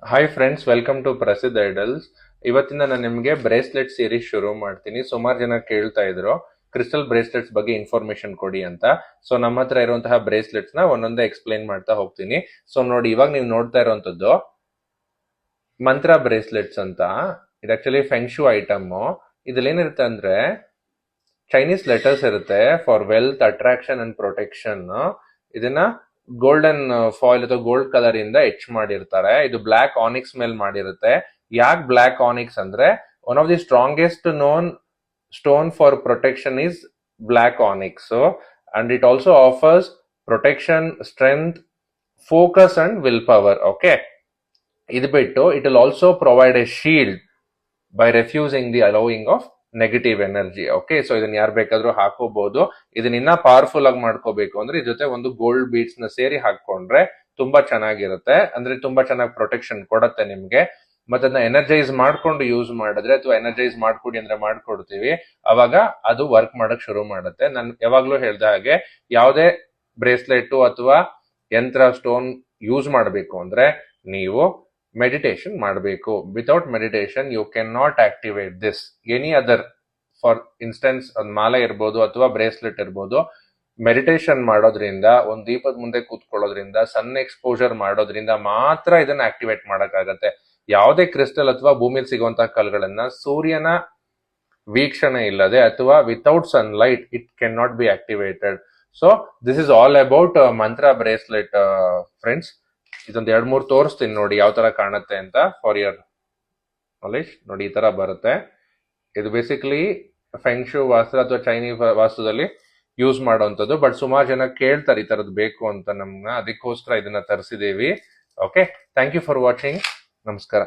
Hi friends, welcome to ಪ್ರಸಿದ್ಧ idols. ಇವತ್ತಿಂದ ನಾನು ನಿಮಗೆ ಬ್ರೇಸ್ಲೆಟ್ ಸೀರೀಸ್ ಶುರು ಮಾಡ್ತೀನಿ. ಸುಮಾರು ಜನ ಕೇಳ್ತಾ ಇದ್ರು ಕ್ರಿಸ್ಟಲ್ ಬ್ರೇಸ್ಲೆಟ್ಸ್ ಬಗ್ಗೆ ಇನ್ಫಾರ್ಮೇಶನ್ ಕೊಡಿ ಅಂತ. ಸೊ ನಮ್ಮ ಹತ್ರ ಇರುವಂತಹ ಬ್ರೇಸ್ಲೆಟ್ಸ್ ನ ಒಂದೊಂದೇ ಎಕ್ಸ್ಪ್ಲೈನ್ ಮಾಡ್ತಾ ಹೋಗ್ತೀನಿ. ಸೊ ನೋಡಿ, ಇವಾಗ ನೀವು ನೋಡ್ತಾ ಇರುವಂತದ್ದು ಮಂತ್ರ ಬ್ರೇಸ್ಲೆಟ್ಸ್ ಅಂತ. ಇದು ಆಕ್ಚುಲಿ ಫೆಂಗ್ಶು ಐಟಮ್. ಇದ್ರಲ್ಲಿ ಏನಿರುತ್ತೆ ಅಂದ್ರೆ ಚೈನೀಸ್ ಲೆಟರ್ಸ್ ಇರುತ್ತೆ for wealth, attraction and protection. ಇದನ್ನ ಗೋಲ್ಡನ್ ಫಾಯಿಲ್ ಅಥವಾ ಗೋಲ್ಡ್ ಕಲರ್ ಇಂದ ಎಚ್ ಮಾಡಿರ್ತಾರೆ. ಇದು ಬ್ಲಾಕ್ ಆನಿಕ್ಸ್ ಮೇಲೆ ಮಾಡಿರುತ್ತೆ. ಯಾಕೆ ಬ್ಲಾಕ್ ಆನಿಕ್ಸ್ ಅಂದ್ರೆ one of the strongest known stone for protection is black onyx. And it also offers protection, strength, focus and will power. Okay, ಇದು ಬಿಟ್ಟು it will also provide a shield by refusing the allowing of negative energy. Okay, so ಇದನ್ನ ಯಾರು ಬೇಕಾದ್ರೂ ಹಾಕೋಬಹುದು. ಇದನ್ನ ಇನ್ನ powerful ಆಗಿ ಮಾಡ್ಕೋಬೇಕು ಅಂದ್ರೆ ಇದ್ರ ಜೊತೆ ಒಂದು ಗೋಲ್ಡ್ ಬೀಡ್ಸ್ ನ ಸೇರಿ ಹಾಕೊಂಡ್ರೆ ತುಂಬಾ ಚೆನ್ನಾಗಿರುತ್ತೆ. ಅಂದ್ರೆ ತುಂಬಾ ಚೆನ್ನಾಗಿ ಪ್ರೊಟೆಕ್ಷನ್ ಕೊಡುತ್ತೆ ನಿಮ್ಗೆ. ಮತ್ತೆ ಅದನ್ನ ಎನರ್ಜೈಸ್ ಮಾಡ್ಕೊಂಡು ಯೂಸ್ ಮಾಡಿದ್ರೆ, ಅಥವಾ ಎನರ್ಜೈಸ್ ಮಾಡ್ಕೊಡಿ ಅಂದ್ರೆ ಮಾಡ್ಕೊಡ್ತೀವಿ, ಅವಾಗ ಅದು ವರ್ಕ್ ಮಾಡಕ್ ಶುರು ಮಾಡುತ್ತೆ. ನಾನು ಯಾವಾಗ್ಲೂ ಹೇಳ್ದ ಹಾಗೆ, ಯಾವುದೇ ಬ್ರೇಸ್ಲೆಟ್ ಅಥವಾ ಯಂತ್ರ, ಸ್ಟೋನ್ ಯೂಸ್ ಮಾಡಬೇಕು ಅಂದ್ರೆ ನೀವು ಮೆಡಿಟೇಷನ್ ಮಾಡಬೇಕು. Without meditation you can not activate this any other. For instance, ಒಂದು ಮಾಲೆ ಇರ್ಬೋದು ಅಥವಾ ಬ್ರೇಸ್ಲೆಟ್ ಇರ್ಬೋದು. ಮೆಡಿಟೇಷನ್ ಮಾಡೋದ್ರಿಂದ, ಒಂದು ದೀಪದ ಮುಂದೆ ಕೂತ್ಕೊಳ್ಳೋದ್ರಿಂದ, ಸನ್ ಎಕ್ಸ್ಪೋಜರ್ ಮಾಡೋದ್ರಿಂದ ಮಾತ್ರ ಇದನ್ನ ಆಕ್ಟಿವೇಟ್ ಮಾಡಕ್ಕಾಗತ್ತೆ. ಯಾವುದೇ ಕ್ರಿಸ್ಟಲ್ ಅಥವಾ ಭೂಮಿಲಿ ಸಿಗುವಂತಹ ಕಲ್ಗಳನ್ನ ಸೂರ್ಯನ ವೀಕ್ಷಣೆ ಇಲ್ಲದೆ ಅಥವಾ without sunlight it can not be activated. So this is all about ಮಂತ್ರ ಬ್ರೇಸ್ಲೆಟ್ ಫ್ರೆಂಡ್ಸ್. ಇದೊಂದು 2-3 ತೋರಿಸ್ತೀನಿ ನೋಡಿ ಯಾವ ತರ ಕಾಣುತ್ತೆ ಅಂತ, ಫಾರ್ ಯರ್ ನಾಲೆಜ್. ನೋಡಿ, ಈ ತರ ಬರುತ್ತೆ. ಇದು ಬೇಸಿಕಲಿ ಫೆಂಗ್ಶು ವಾಸ್ತು ಅಥವಾ ಚೈನೀಸ್ ವಾಸ್ತುದಲ್ಲಿ ಯೂಸ್ ಮಾಡುವಂಥದ್ದು. ಬಟ್ ಸುಮಾರು ಜನ ಕೇಳ್ತಾರೆ ಈ ತರದ್ ಬೇಕು ಅಂತ ನಮ್ನ, ಅದಕ್ಕೋಸ್ಕರ ಇದನ್ನ ತರಿಸಿದೀವಿ. Okay, thank you for watching. ನಮಸ್ಕಾರ.